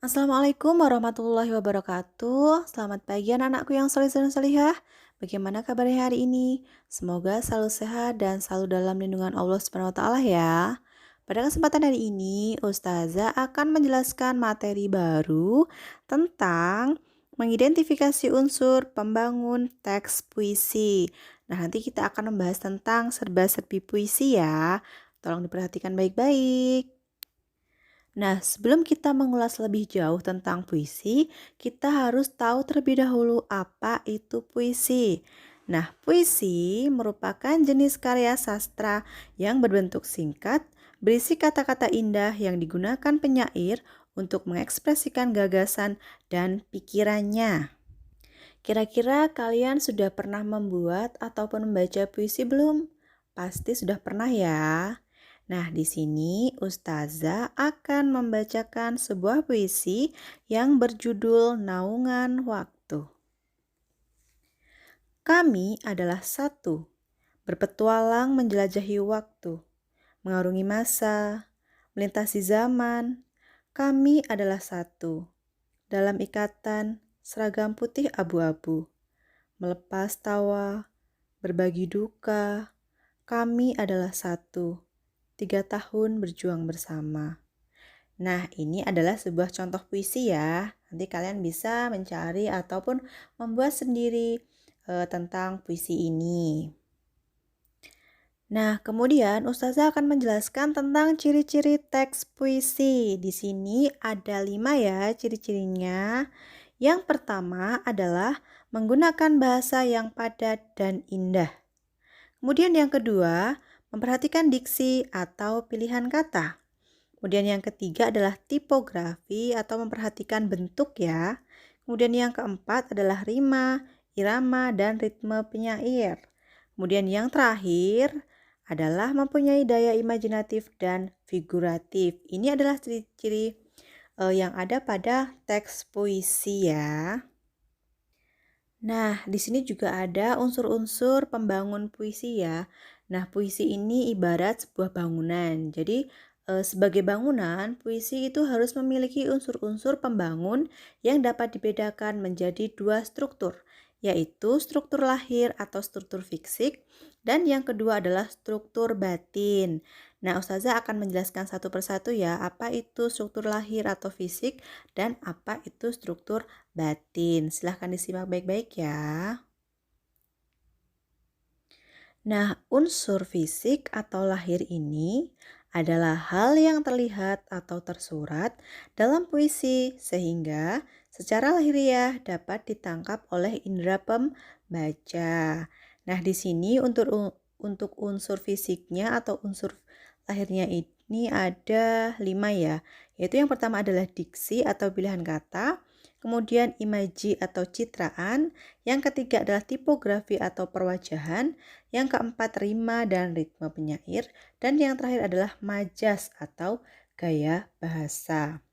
Assalamualaikum warahmatullahi wabarakatuh. Selamat pagi anak-anakku yang soleh dan solihah. Bagaimana kabarnya hari ini? Semoga selalu sehat dan selalu dalam lindungan Allah Subhanahu wa taala ya. Pada kesempatan hari ini, Ustazah akan menjelaskan materi baru tentang mengidentifikasi unsur pembangun teks puisi. Nah, nanti kita akan membahas tentang serba-serbi puisi ya. Tolong diperhatikan baik-baik. Nah, sebelum kita mengulas lebih jauh tentang puisi, kita harus tahu terlebih dahulu apa itu puisi. Nah, puisi merupakan jenis karya sastra yang berbentuk singkat, berisi kata-kata indah yang digunakan penyair untuk mengekspresikan gagasan dan pikirannya. Kira-kira kalian sudah pernah membuat ataupun membaca puisi belum? Pasti sudah pernah ya. Nah, di sini Ustazah akan membacakan sebuah puisi yang berjudul Naungan Waktu. Kami adalah satu, berpetualang menjelajahi waktu, mengarungi masa, melintasi zaman. Kami adalah satu, dalam ikatan seragam putih abu-abu, melepas tawa, berbagi duka. Kami adalah satu, 3 tahun berjuang bersama. Nah, ini adalah sebuah contoh puisi ya. Nanti kalian bisa mencari ataupun membuat sendiri tentang puisi ini. Nah, kemudian Ustazah akan menjelaskan tentang ciri-ciri teks puisi. Di sini ada 5 ya ciri-cirinya. Yang pertama adalah menggunakan bahasa yang padat dan indah. Kemudian yang kedua, memperhatikan diksi atau pilihan kata. Kemudian yang ketiga adalah tipografi atau memperhatikan bentuk ya. Kemudian yang keempat adalah rima, irama, dan ritme penyair. Kemudian yang terakhir adalah mempunyai daya imajinatif dan figuratif. Ini adalah ciri-ciri yang ada pada teks puisi ya. Nah, di sini juga ada unsur-unsur pembangun puisi ya. Nah, puisi ini ibarat sebuah bangunan. Jadi, sebagai bangunan, puisi itu harus memiliki unsur-unsur pembangun yang dapat dibedakan menjadi 2 struktur, yaitu struktur lahir atau struktur fisik, dan yang kedua adalah struktur batin. Nah, Ustazah akan menjelaskan satu persatu ya, apa itu struktur lahir atau fisik dan apa itu struktur batin. Silahkan disimak baik-baik ya. Nah, unsur fisik atau lahir ini adalah hal yang terlihat atau tersurat dalam puisi sehingga secara lahiriah dapat ditangkap oleh indera pembaca. Nah, di sini untuk unsur fisiknya atau unsur lahirnya ini ada 5 ya, yaitu yang pertama adalah diksi atau pilihan kata, kemudian imaji atau citraan, yang ketiga adalah tipografi atau perwajahan, yang keempat rima dan ritme penyair, dan yang terakhir adalah majas atau gaya bahasa.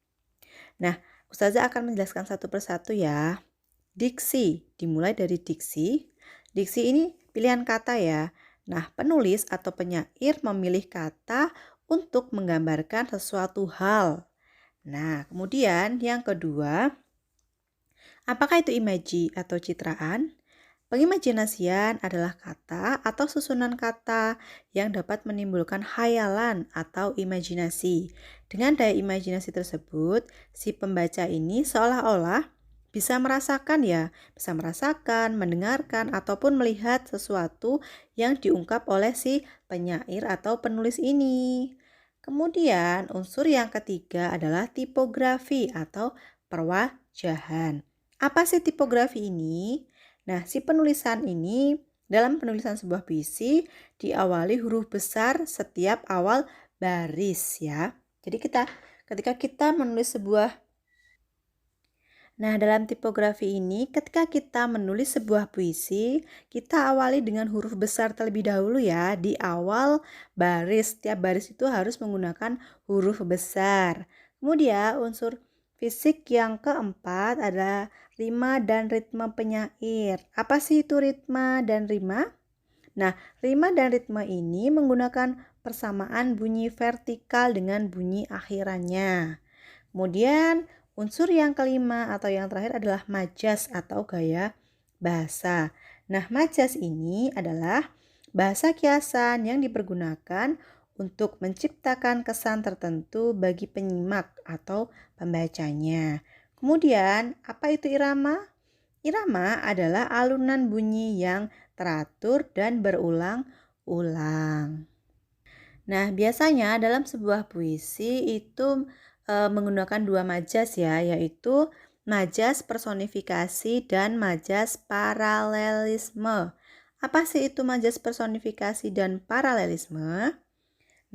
Nah, Ustazah akan menjelaskan satu persatu ya. Diksi, dimulai dari diksi. Diksi ini pilihan kata ya. Nah, penulis atau penyair memilih kata untuk menggambarkan sesuatu hal. Nah, kemudian yang kedua, apakah itu imaji atau citraan? Pengimajinasian adalah kata atau susunan kata yang dapat menimbulkan khayalan atau imajinasi. Dengan daya imajinasi tersebut, si pembaca ini seolah-olah bisa merasakan, mendengarkan, ataupun melihat sesuatu yang diungkap oleh si penyair atau penulis ini. Kemudian unsur yang ketiga adalah tipografi atau perwajahan. Apa sih tipografi ini? Nah, si penulisan ini dalam penulisan sebuah puisi diawali huruf besar setiap awal baris ya. Jadi ketika kita menulis dalam tipografi ini ketika kita menulis sebuah puisi, kita awali dengan huruf besar terlebih dahulu ya di awal baris. Setiap baris itu harus menggunakan huruf besar. Kemudian unsur fisik yang keempat adalah rima dan ritme penyair. Apa sih itu ritme dan rima? Nah, rima dan ritme ini menggunakan persamaan bunyi vertikal dengan bunyi akhirannya. Kemudian Unsur yang kelima atau yang terakhir adalah majas atau gaya bahasa. Nah, majas ini adalah bahasa kiasan yang dipergunakan untuk menciptakan kesan tertentu bagi penyimak atau pembacanya. Kemudian, apa itu irama? Irama adalah alunan bunyi yang teratur dan berulang-ulang. Nah, biasanya dalam sebuah puisi itu menggunakan dua majas ya, yaitu majas personifikasi dan majas paralelisme. Apa sih itu majas personifikasi dan paralelisme?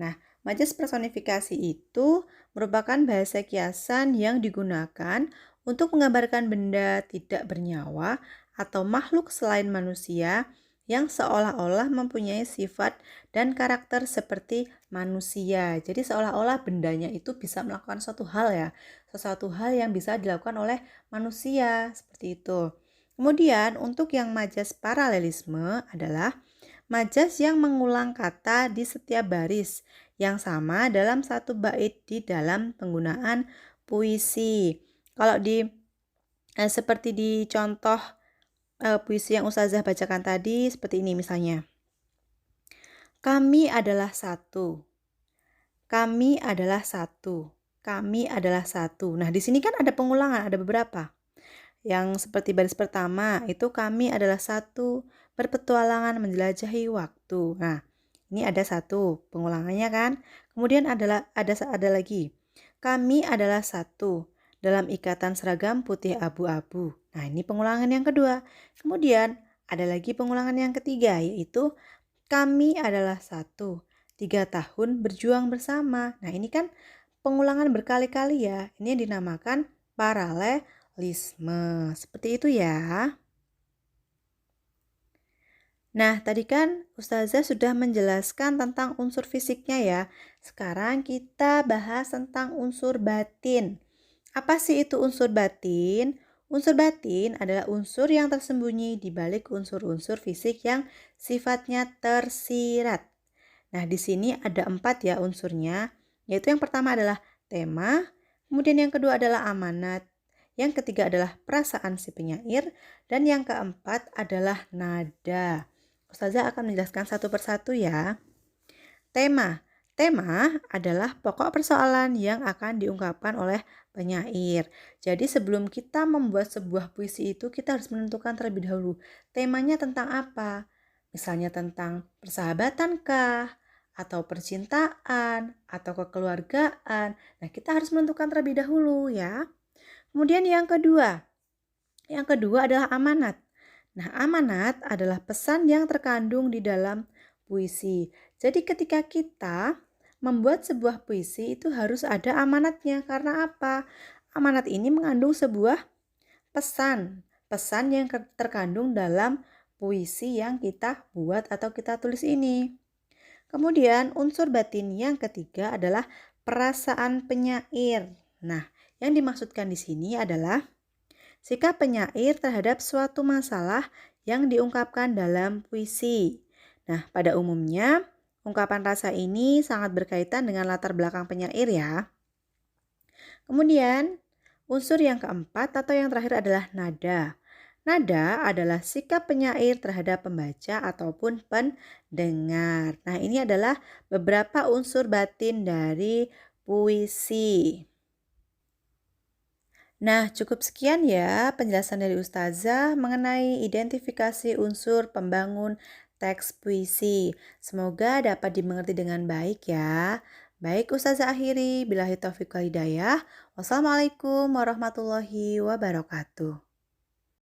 Nah, majas personifikasi itu merupakan bahasa kiasan yang digunakan untuk menggambarkan benda tidak bernyawa atau makhluk selain manusia yang seolah-olah mempunyai sifat dan karakter seperti manusia. Jadi seolah-olah bendanya itu bisa melakukan suatu hal ya, sesuatu hal yang bisa dilakukan oleh manusia, seperti itu. Kemudian untuk yang majas paralelisme adalah majas yang mengulang kata di setiap baris yang sama dalam satu bait di dalam penggunaan puisi. Kalau seperti di contoh puisi yang Ustazah bacakan tadi seperti ini misalnya. Kami adalah satu. Kami adalah satu. Kami adalah satu. Nah, di sini kan ada pengulangan, ada beberapa. Yang seperti baris pertama itu kami adalah satu berpetualangan menjelajahi waktu. Nah, ini ada satu pengulangannya kan. Kemudian ada lagi. Kami adalah satu dalam ikatan seragam putih abu-abu. Nah, ini pengulangan yang kedua. Kemudian ada lagi pengulangan yang ketiga, yaitu kami adalah satu 3 tahun berjuang bersama. Nah, ini kan pengulangan berkali-kali ya. Ini yang dinamakan paralelisme. Seperti itu ya. Nah, tadi kan Ustazah sudah menjelaskan tentang unsur fisiknya ya. Sekarang kita bahas tentang unsur batin. Apa sih itu unsur batin? Unsur batin adalah unsur yang tersembunyi di balik unsur-unsur fisik yang sifatnya tersirat. Nah, di sini ada 4 ya unsurnya, yaitu yang pertama adalah tema, kemudian yang kedua adalah amanat, yang ketiga adalah perasaan si penyair, dan yang keempat adalah nada. Ustazah akan menjelaskan satu persatu ya. Tema. Tema adalah pokok persoalan yang akan diungkapkan oleh penyair. Jadi sebelum kita membuat sebuah puisi itu, kita harus menentukan terlebih dahulu temanya tentang apa. Misalnya tentang persahabatan kah, atau percintaan, atau kekeluargaan. Nah, kita harus menentukan terlebih dahulu ya. Kemudian yang kedua adalah amanat. Nah, amanat adalah pesan yang terkandung di dalam puisi. Jadi ketika kita membuat sebuah puisi itu harus ada amanatnya. Karena apa? Amanat ini mengandung sebuah pesan yang terkandung dalam puisi yang kita buat atau kita tulis ini. Kemudian unsur batin yang ketiga adalah perasaan penyair. Nah, yang dimaksudkan di sini adalah sikap penyair terhadap suatu masalah yang diungkapkan dalam puisi. Nah, pada umumnya ungkapan rasa ini sangat berkaitan dengan latar belakang penyair ya. Kemudian, unsur yang keempat atau yang terakhir adalah nada. Nada adalah sikap penyair terhadap pembaca ataupun pendengar. Nah, ini adalah beberapa unsur batin dari puisi. Nah, cukup sekian ya penjelasan dari Ustazah mengenai identifikasi unsur pembangun teks puisi. Semoga dapat dimengerti dengan baik ya. Baik Ustazah akhiri, billahi taufiq wal hidayah. Wassalamualaikum warahmatullahi wabarakatuh.